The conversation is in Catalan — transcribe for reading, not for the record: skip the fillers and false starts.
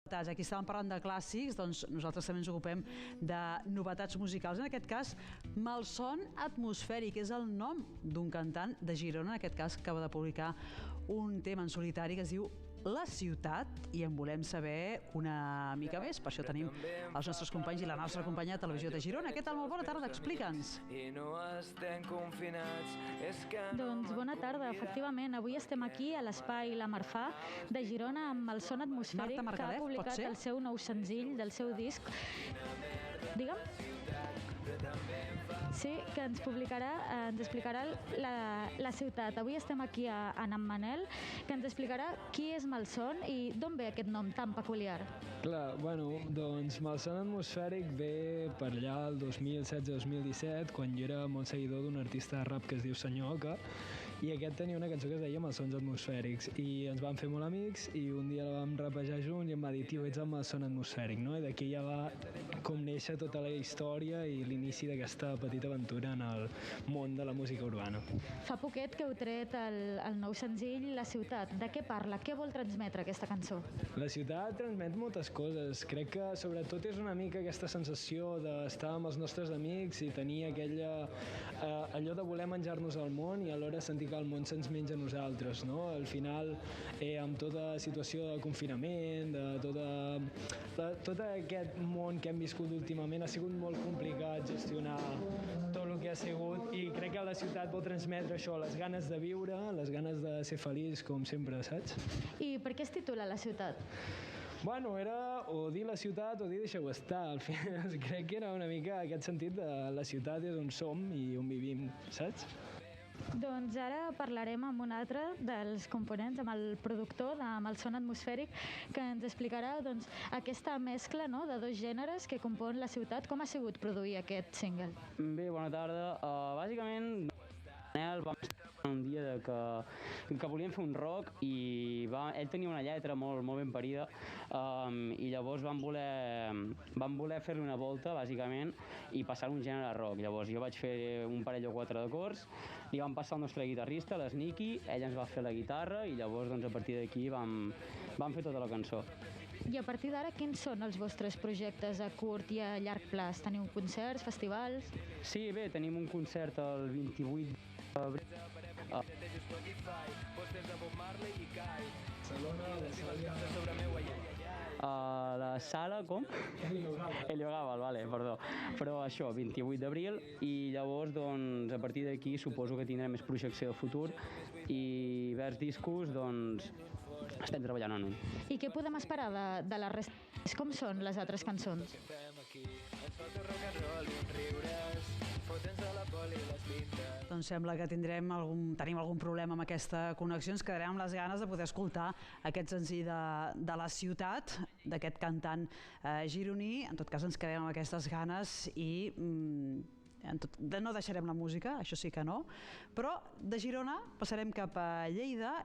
Aquí estàvem parlant de clàssics, doncs nosaltres també ens ocupem de novetats musicals. En aquest cas, Malson Atmosfèric és el nom d'un cantant de Girona, en aquest cas que acaba de publicar un tema en solitari que es diu La Ciutat, i en volem saber una mica més. Per això tenim els nostres companys i la nostra companya de Televisió de Girona. Què tal? Molt bona tarda, explica'ns. Doncs bona tarda, efectivament. Avui estem aquí a l'Espai La Marfà de Girona amb Malson Atmosfèric, que ha publicat el seu nou senzill del seu disc. Digue'm? Sí, que ens explicarà la ciutat. Avui estem aquí en Manel, que ens explicarà qui és Malson i d'on ve aquest nom tan peculiar. Clar, doncs Malson Atmosfèric ve per allà el 2016-2017, quan jo era molt seguidor d'un artista de rap que es diu Senyor Oca, i aquest tenia una cançó que es deia Malsons Atmosfèrics, i ens vam fer molt amics, i un dia la vam rapejar junts i em va dir, tio, ets el Malson Atmosfèric, no? I d'aquí ja va com néixer tota la història i l'inici d'aquesta petita aventura en el món de la música urbana. Fa poquet que heu tret el nou senzill La Ciutat. De què parla? Què vol transmetre aquesta cançó? La ciutat transmet moltes coses. Crec que sobretot és una mica aquesta sensació d'estar amb els nostres amics i tenir allò de voler menjar-nos el món i alhora sentir que el món se'ns menja a nosaltres, no? Al final, amb tota la situació de confinament, de tot aquest món que hem viscut últimament, ha sigut molt complicat gestionar tot el que ha sigut, i crec que la ciutat vol transmetre això, les ganes de viure, les ganes de ser feliç, com sempre, saps? I per què es titula La Ciutat? Bueno, era o dir la ciutat o dir deixeu estar. Al final, crec que era una mica aquest sentit de la ciutat és on som i on vivim, saps? Doncs ara parlarem amb un altre dels components, amb el productor de Malson Atmosfèric, que ens explicarà aquesta mescla de dos gèneres que compon la ciutat. Com ha sigut produir aquest single? Bé, bona tarda. Bàsicament, vam estar un dia que volíem fer un rock i ell tenia una lletra molt ben parida, i llavors vam voler fer-li una volta, bàsicament, i passar un gènere rock. Llavors jo vaig fer un parell o quatre d'acords, li vam passar al nostre guitarrista, l'Sneaky, ell ens va fer la guitarra i llavors a partir d'aquí vam fer tota la cançó. I a partir d'ara, quins són els vostres projectes a curt i a llarg plaç? Teniu concerts, festivals? Sí, bé, tenim un concert el 28 d'abril. A la sala, com? Heliogàbal, vale, perdó. Però això, 28 d'abril, i llavors, a partir d'aquí, suposo que tindrem més projecció de futur, i vers discos, estem treballant en un. I què podem esperar de la resta? Com són les altres cançons? Doncs sembla que tenim algun problema amb aquesta connexió. Ens quedarem amb les ganes de poder escoltar aquest senzill de La Ciutat, d'aquest cantant gironí. En tot cas, ens quedem amb aquestes ganes i no deixarem la música, això sí que no, però de Girona passarem cap a Lleida